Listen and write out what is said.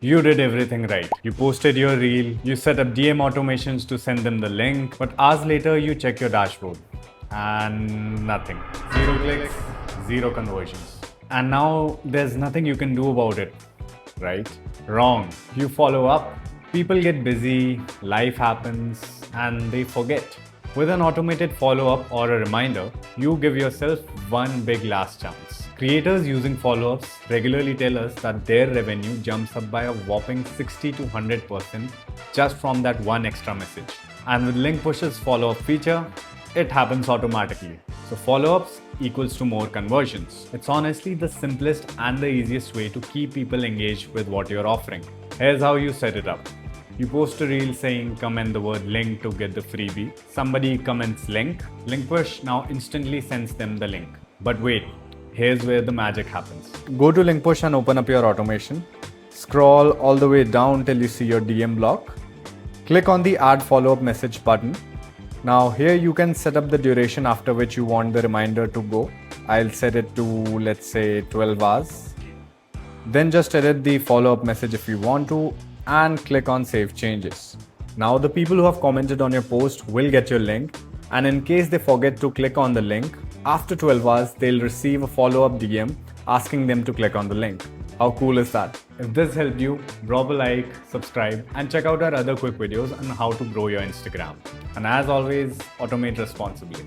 You did everything right. You posted your reel, you set up DM automations to send them the link, but hours later you check your dashboard and nothing. Zero clicks, zero conversions. And now there's nothing you can do about it, right? Wrong. You follow up, people get busy, life happens, and they forget. With an automated follow-up or a reminder, you give yourself one big last chance. Creators using follow-ups regularly tell us that their revenue jumps up by a whopping 60 to 100% just from that one extra message. And with LinkPush's follow-up feature, it happens automatically. So follow-ups equals to more conversions. It's honestly the simplest and the easiest way to keep people engaged with what you're offering. Here's how you set it up. You post a reel saying comment the word link to get the freebie. Somebody comments link. LinkPush now instantly sends them the link. But wait, here's where the magic happens. Go to LinkPush and open up your automation. Scroll all the way down till you see your DM block. Click on the add follow-up message button. Now here you can set up the duration after which you want the reminder to go. I'll set it to, let's say, 12 hours. Then just edit the follow-up message if you want to and click on save changes. Now the people who have commented on your post will get your link, and in case they forget to click on the link, after 12 hours they'll receive a follow-up DM asking them to click on the link. How cool is that? If this helped you, drop a like, subscribe, and check out our other quick videos on how to grow your Instagram. And as always, automate responsibly.